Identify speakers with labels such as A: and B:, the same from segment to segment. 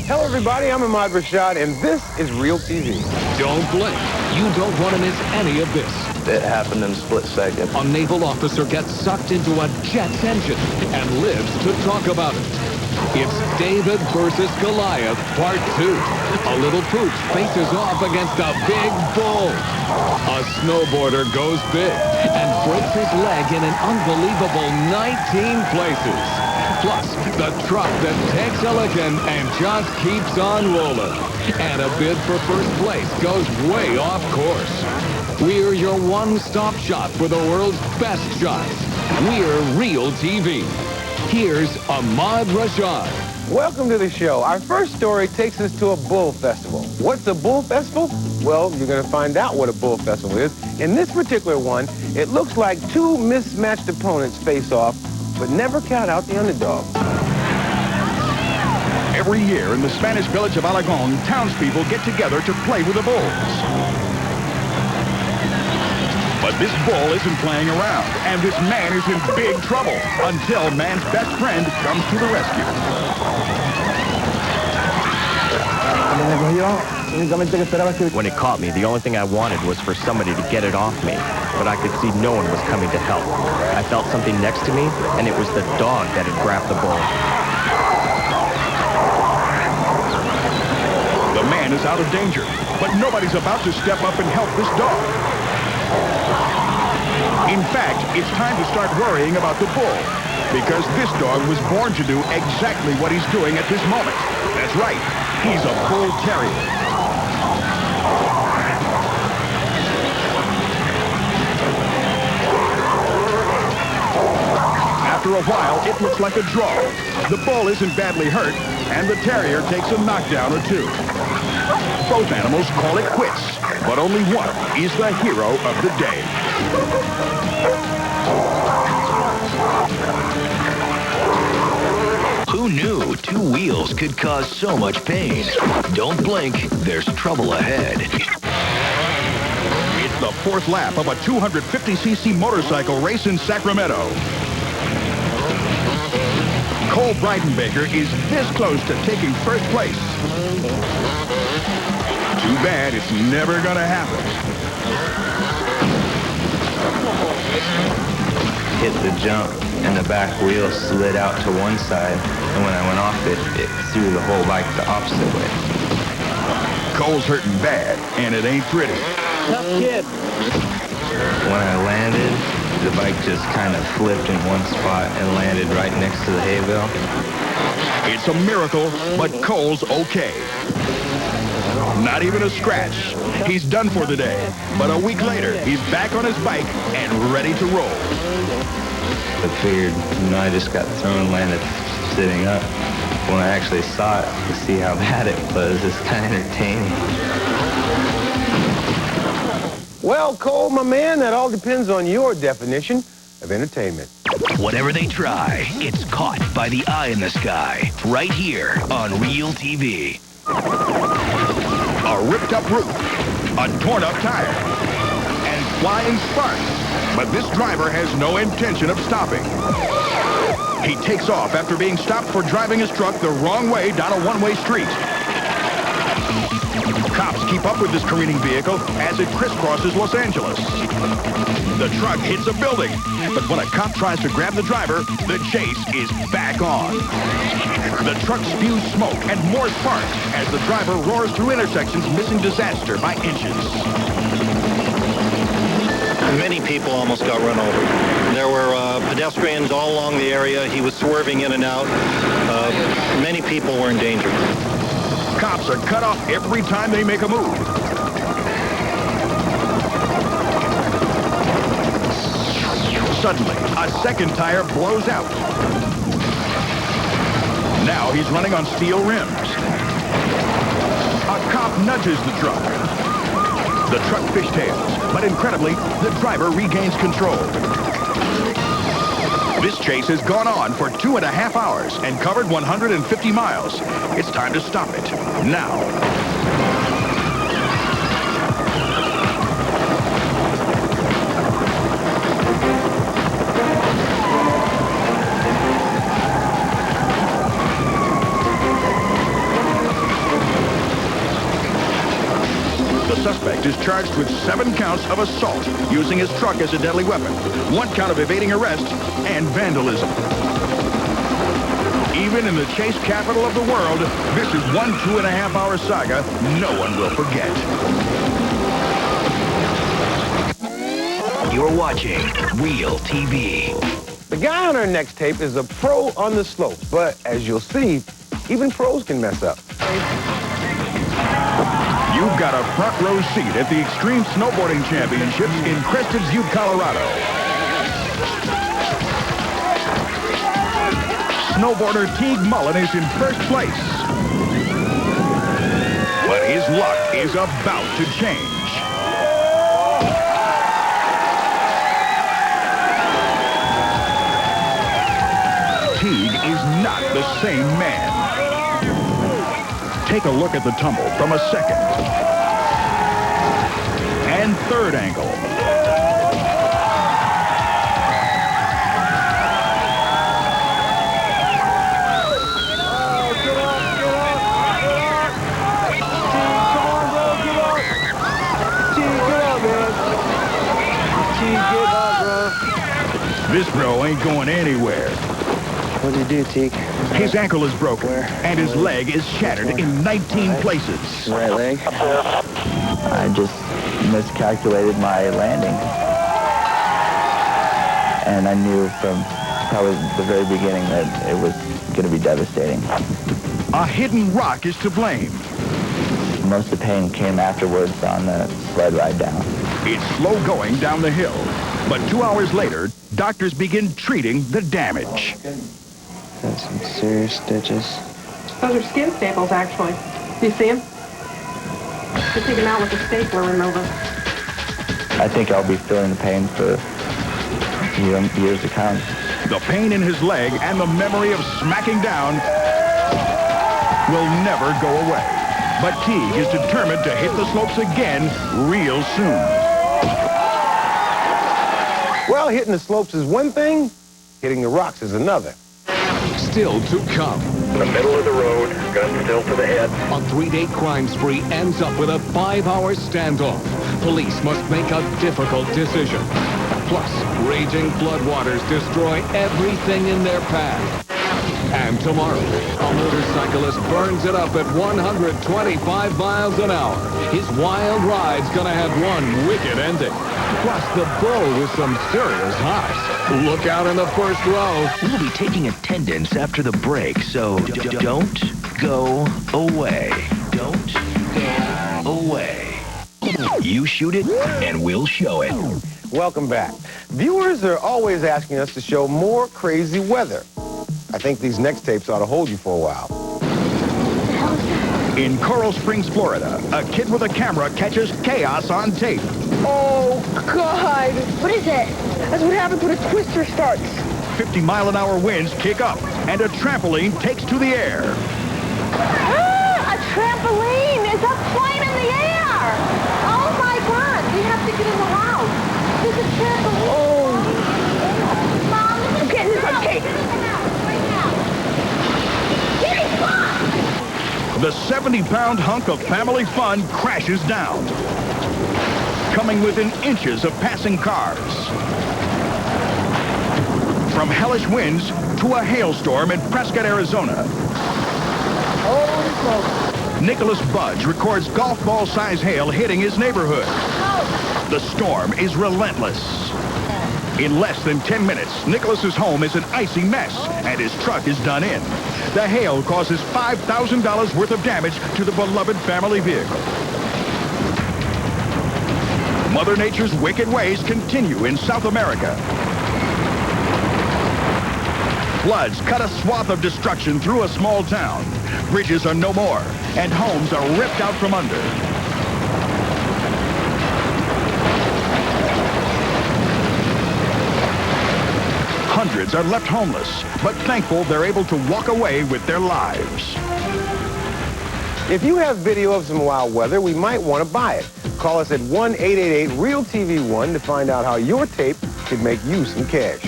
A: Hello, everybody. I'm Ahmad Rashad, and this is Realtv.
B: Don't blink. You don't want to miss any of this.
C: It happened in a split second.
B: A naval officer gets sucked into a jet's engine and lives to talk about it. It's David versus Goliath, Part 2. A little pooch faces off against a big bull. A snowboarder goes big and breaks his leg in an unbelievable 19 places. Plus, the truck that takes a licking and just keeps on rolling. And a bid for first place goes way off course. We're your one-stop shop for the world's best shots. We're Realtv. Here's Ahmad Rashad.
A: Welcome to the show. Our first story takes us to a bull festival. What's a bull festival? Well, you're going to find out what a bull festival is. In this particular one, it looks like two mismatched opponents face off, but never count out the underdog.
D: Every year in the Spanish village of Alagon, townspeople get together to play with the bulls. But this bull isn't playing around, and this man is in big trouble until man's best friend comes to the rescue.
E: When it caught me, the only thing I wanted was for somebody to get it off me, but I could see no one was coming to help. I felt something next to me, and it was the dog that had grabbed the bull.
D: The man is out of danger, but nobody's about to step up and help this dog. In fact, it's time to start worrying about the bull, because this dog was born to do exactly what he's doing at this moment. That's right, he's a bull terrier. After a while, it looks like a draw. The bull isn't badly hurt, and the terrier takes a knockdown or two. Both animals call it quits, but only one is the hero of the day.
F: Who knew two wheels could cause so much pain? Don't blink, there's trouble ahead.
D: It's the fourth lap of a 250cc motorcycle race in Sacramento. Cole Breidenbaker is this close to taking first place. Too bad it's never gonna happen.
C: Hit the jump, and the back wheel slid out to one side, and when I went off it, it threw the whole bike the opposite way.
D: Cole's hurting bad, and it ain't pretty.
E: Tough kid.
C: When I landed, the bike just kind of flipped in one spot and landed right next to the hay bale.
D: It's a miracle, but Cole's okay. Not even a scratch. He's done for the day. But a week later, he's back on his bike and ready to roll.
C: I figured, I just got thrown, landed sitting up. When I actually saw it to see how bad it was, it's kind of entertaining.
A: Well, Cole, my man, that all depends on your definition of entertainment.
F: Whatever they try, it's caught by the eye in the sky, right here on Realtv.
D: A ripped-up roof, a torn-up tire, and flying sparks. But this driver has no intention of stopping. He takes off after being stopped for driving his truck the wrong way down a one-way street. Cops keep up with this careening vehicle as it crisscrosses Los Angeles. The truck hits a building, but when a cop tries to grab the driver, the chase is back on. The truck spews smoke and more sparks as the driver roars through intersections, missing disaster by inches.
G: Many people almost got run over. There were pedestrians all along the area. He was swerving in and out. Many people were in danger.
D: Cops are cut off every time they make a move. Suddenly, a second tire blows out. Now he's running on steel rims. A cop nudges the truck. The truck fishtails, but incredibly, the driver regains control. This chase has gone on for 2.5 hours and covered 150 miles. It's time to stop it, now. suspect is charged with 7 counts of assault, using his truck as a deadly weapon, 1 count of evading arrest, and vandalism. Even in the chase capital of the world, this is one 2.5-hour saga no one will forget.
F: You're watching Real TV.
A: The guy on our next tape is a pro on the slopes, but as you'll see, even pros can mess up.
D: You've got a front row seat at the Extreme Snowboarding Championships in Crested Butte, Colorado. Snowboarder Teague Mullen is in first place. But his luck is about to change. Teague is not the same man. Take a look at the tumble from a second and third angle. This bro ain't going anywhere.
H: What'd you do, Teague?
D: His ankle is broken,
H: Where?
D: and his leg is shattered in 19 places.
H: Right leg?
I: I just miscalculated my landing. And I knew from probably the very beginning that it was going to be devastating.
D: A hidden rock is to blame.
I: Most of the pain came afterwards on the sled ride down.
D: It's slow going down the hill, but 2 hours later, doctors begin treating the damage.
H: That's some serious stitches.
J: Those are skin staples, actually. Do you see them? You take them out with a stapler remover.
I: I think I'll be feeling the pain for years to come.
D: The pain in his leg and the memory of smacking down will never go away. But Teague is determined to hit the slopes again real soon.
A: Well, hitting the slopes is one thing, hitting the rocks is another.
B: Still to come.
K: In the middle of the road, gun still to the head.
B: A 3-day crime spree ends up with a 5-hour standoff. Police must make a difficult decision. Plus, raging floodwaters destroy everything in their path. And tomorrow, a motorcyclist burns it up at 125 miles an hour. His wild ride's gonna have one wicked ending. Plus, the bull with some serious hops. Look out in the first row.
F: We'll be taking attendance after the break, so don't go away. Don't go away. You shoot it, and we'll show it.
A: Welcome back. Viewers are always asking us to show more crazy weather. I think these next tapes ought to hold you for a while.
D: In Coral Springs, Florida, a kid with a camera catches chaos on tape.
J: Oh, God.
L: What is it?
J: That's what happens when a twister starts.
D: 50-mile-an-hour winds kick up, and a trampoline takes to the air.
L: Ah, a trampoline! It's up flying in the air! Oh, my God! We have to get in the house. There's a trampoline.
J: Oh.
L: Mom,
J: I'm getting this on tape.
D: The 70-pound hunk of family fun crashes down, coming within inches of passing cars. From hellish winds to a hailstorm in Prescott, Arizona. Nicholas Budge records golf ball-size hail hitting his neighborhood. The storm is relentless. In less than 10 minutes, Nicholas's home is an icy mess, and his truck is done in. The hail causes $5,000 worth of damage to the beloved family vehicle. Mother Nature's wicked ways continue in South America. Floods cut a swath of destruction through a small town. Bridges are no more, and homes are ripped out from under. Hundreds are left homeless, but thankful they're able to walk away with their lives.
A: If you have video of some wild weather, we might want to buy it. Call us at 1-888-REAL-TV1 to find out how your tape could make you some cash.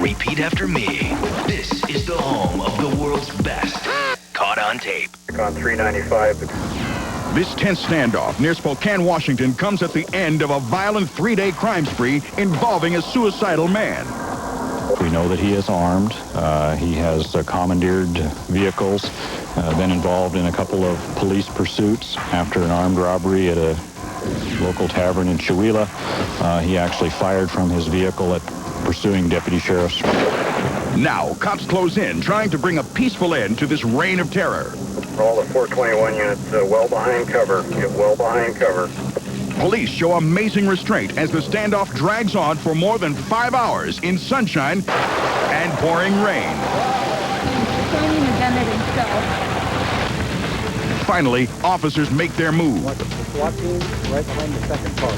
F: Repeat after me. This is the home of the world's best. Caught on tape.
K: On 395.
D: This tense standoff near Spokane, Washington comes at the end of a violent 3-day crime spree involving a suicidal man.
M: We know that he is armed. He has commandeered vehicles, been involved in a couple of police pursuits after an armed robbery at a local tavern in Chewelah. He actually fired from his vehicle at pursuing deputy sheriffs.
D: Now, cops close in, trying to bring a peaceful end to this reign of terror.
K: All the 421 units well behind cover. Get well behind cover.
D: Police show amazing restraint as the standoff drags on for more than 5 hours in sunshine and pouring rain.
L: He can't even done it himself.
D: Finally, officers make their move.
N: The SWAT team right behind the second car.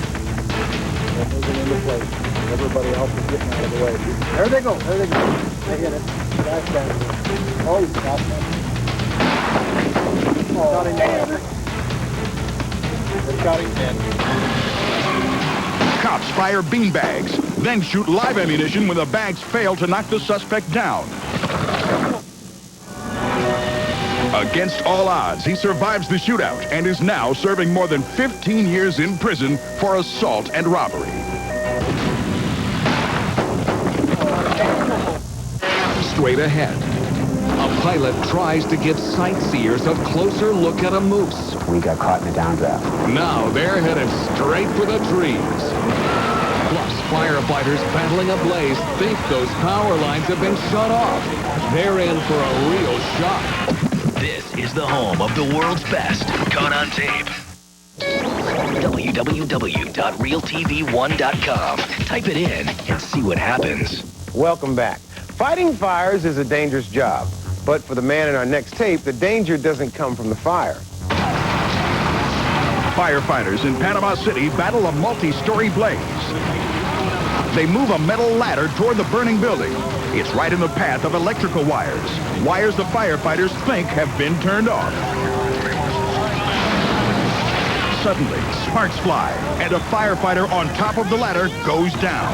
N: They're moving into place. Everybody else is getting out of the way. There they go. There they go. They hit it. That's down. Oh, he's got them. Shot him dead. They shot him dead.
D: Cops fire beanbags, then shoot live ammunition when the bags fail to knock the suspect down. Against all odds, he survives the shootout and is now serving more than 15 years in prison for assault and robbery.
B: Straight ahead, a pilot tries to give sightseers a closer look at a moose.
O: We got caught in a downdraft.
B: Now they're headed straight for the trees. Plus, firefighters battling a blaze think those power lines have been shut off. They're in for a real shock.
F: This is the home of the world's best. Caught on tape. www.realtv1.com. Type it in and see what happens.
A: Welcome back. Fighting fires is a dangerous job. But for the man in our next tape, the danger doesn't come from the fire.
D: Firefighters in Panama City battle a multi-story blaze. They move a metal ladder toward the burning building. It's right in the path of electrical wires. Wires the firefighters think have been turned off. Suddenly, sparks fly, and a firefighter on top of the ladder goes down.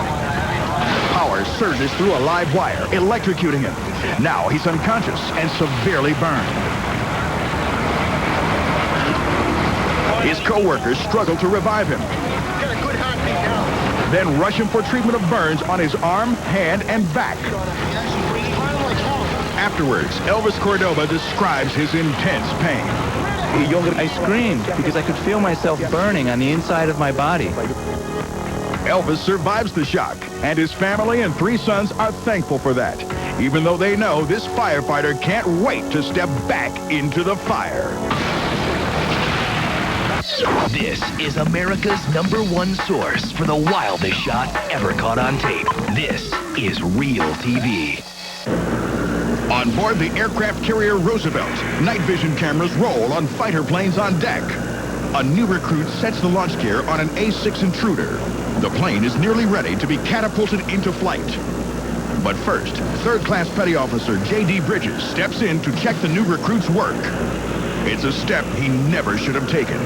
D: Power surges through a live wire, electrocuting him. Now he's unconscious and severely burned. His co-workers struggle to revive him. Then rush him for treatment of burns on his arm, hand, and back. Afterwards, Elvis Cordova describes his intense pain.
C: I screamed because I could feel myself burning on the inside of my body.
D: Elvis survives the shock, and his family and 3 sons are thankful for that, even though they know this firefighter can't wait to step back into the fire.
F: This is America's #1 source for the wildest shot ever caught on tape. This is Realtv.
D: On board the aircraft carrier Roosevelt, night vision cameras roll on fighter planes on deck. A new recruit sets the launch gear on an A-6 Intruder. The plane is nearly ready to be catapulted into flight. But first, 3rd Class Petty Officer J.D. Bridges steps in to check the new recruit's work. It's a step he never should have taken.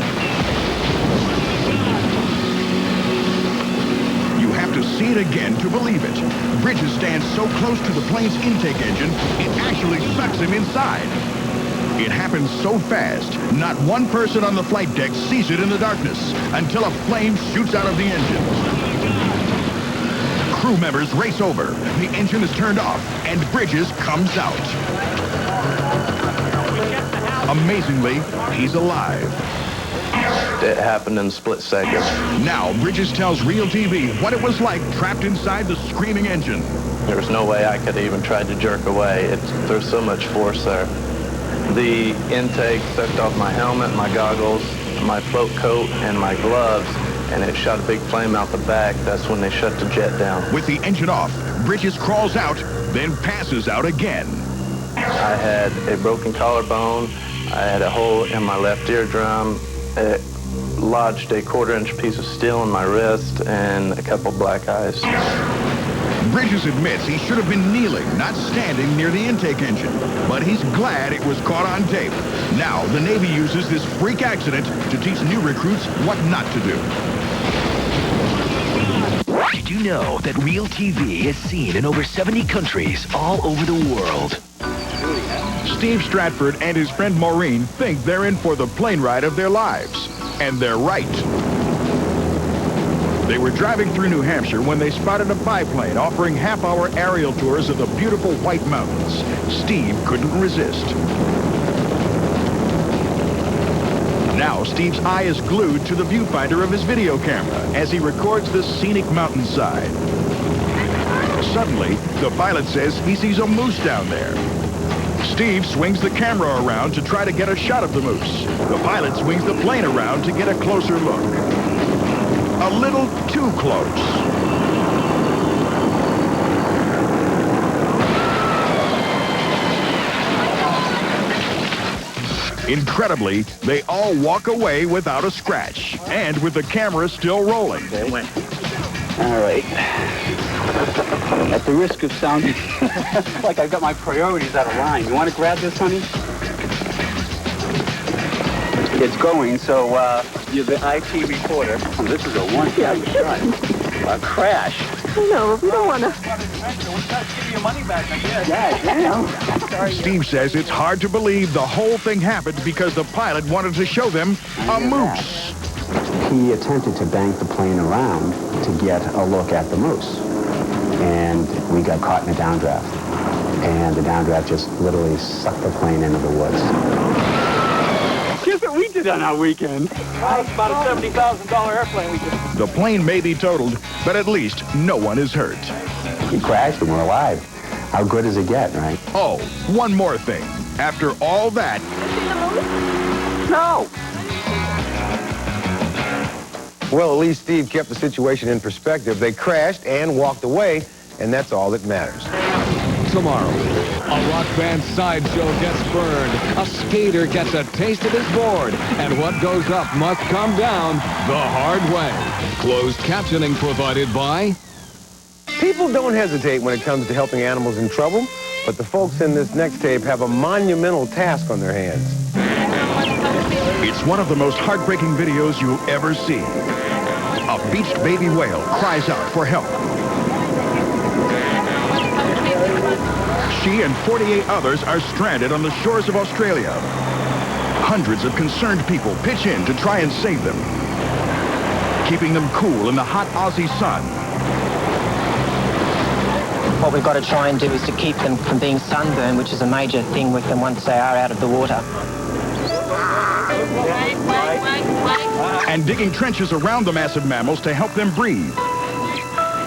D: You have to see it again to believe it. Bridges stands so close to the plane's intake engine, it actually sucks him inside. It happens so fast, not one person on the flight deck sees it in the darkness until a flame shoots out of the engine. Crew members race over. The engine is turned off, and Bridges comes out. Amazingly, he's alive.
C: It happened in a split second.
D: Now, Bridges tells Realtv what it was like trapped inside the screaming engine.
C: There was no way I could even try to jerk away. There's so much force there. The intake sucked off my helmet, my goggles, my float coat, and my gloves, and it shot a big flame out the back. That's when they shut the jet down.
D: With the engine off, Bridges crawls out, then passes out again.
C: I had a broken collarbone. I had a hole in my left eardrum. It lodged a 1/4-inch piece of steel in my wrist and a couple black eyes.
D: Bridges admits he should have been kneeling, not standing near the intake engine, but he's glad it was caught on tape. Now, the Navy uses this freak accident to teach new recruits what not to do.
F: Did you know that Realtv is seen in over 70 countries all over the world?
D: Steve Stratford and his friend Maureen think they're in for the plane ride of their lives. And they're right. They were driving through New Hampshire when they spotted a biplane offering half-hour aerial tours of the beautiful White Mountains. Steve couldn't resist. Now, Steve's eye is glued to the viewfinder of his video camera as he records the scenic mountainside. Suddenly, the pilot says he sees a moose down there. Steve swings the camera around to try to get a shot of the moose. The pilot swings the plane around to get a closer look. A little too close. Incredibly, they all walk away without a scratch, and with the camera still rolling.
N: All right. At the risk of sounding like I've got my priorities out of line, you want to grab this, honey? It's going, so you're the IT reporter. Oh, this is a one-shot shot. A crash.
J: No, we don't want to.
N: Give your money back, I guess. Yeah.
D: Steve says it's hard to believe the whole thing happened because the pilot wanted to show them a moose.
N: He attempted to bank the plane around to get a look at the moose. And we got caught in a downdraft. And the downdraft just literally sucked the plane into the woods.
O: Guess what we did on our weekend? About a $70,000 airplane weekend.
D: The plane may be totaled, but at least no one is hurt.
N: We crashed and we're alive. How good does it get, right?
D: Oh, one more thing. After all that...
O: No!
A: Well, at least Steve kept the situation in perspective. They crashed and walked away, and that's all that matters.
B: Tomorrow, a rock band sideshow gets burned, a skater gets a taste of his board, and what goes up must come down the hard way. Closed captioning provided by...
A: People don't hesitate when it comes to helping animals in trouble, but the folks in this next tape have a monumental task on their hands.
D: It's one of the most heartbreaking videos you'll ever see. A beached baby whale cries out for help. She and 48 others are stranded on the shores of Australia. Hundreds of concerned people pitch in to try and save them, keeping them cool in the hot Aussie sun.
P: What we've got to try and do is to keep them from being sunburned, which is a major thing with them once they are out of the water.
D: And digging trenches around the massive mammals to help them breathe.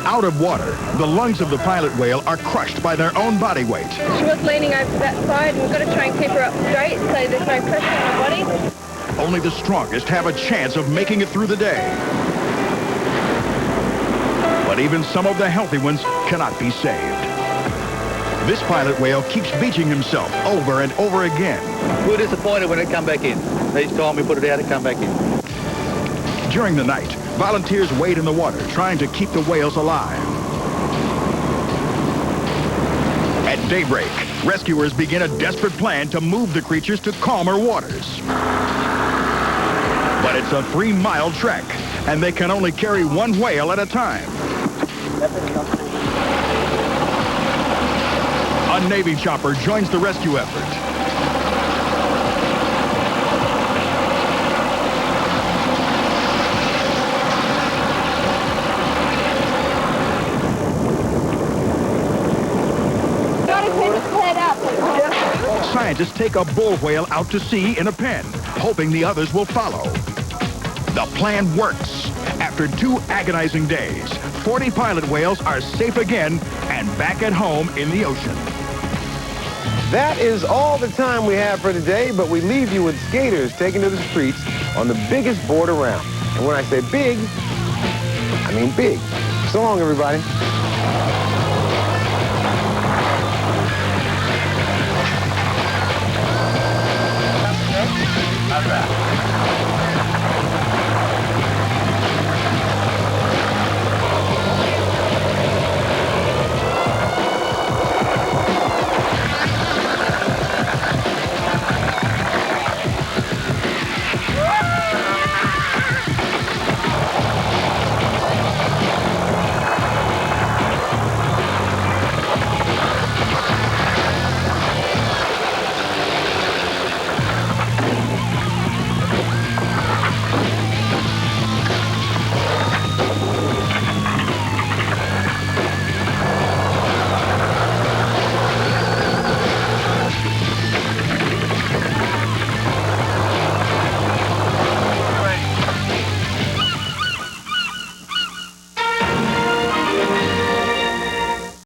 D: Out of water, the lungs of the pilot whale are crushed by their own body weight.
J: She was leaning over that side, and we've got to try and keep her up straight so there's no pressure on her body.
D: Only the strongest have a chance of making it through the day. But even some of the healthy ones cannot be saved. This pilot whale keeps beaching himself over and over again.
O: We were disappointed when it come back in. Each time we put it out, it come back in.
D: During the night, volunteers wade in the water, trying to keep the whales alive. At daybreak, rescuers begin a desperate plan to move the creatures to calmer waters. But it's a 3-mile trek, and they can only carry one whale at a time. A Navy chopper joins the rescue effort. Scientists take a bull whale out to sea in a pen, hoping the others will follow. The plan works. After 2 agonizing days, 40 pilot whales are safe again and back at home in the ocean.
A: That is all the time we have for today, but we leave you with skaters taking to the streets on the biggest board around. And when I say big, I mean big. So long, everybody.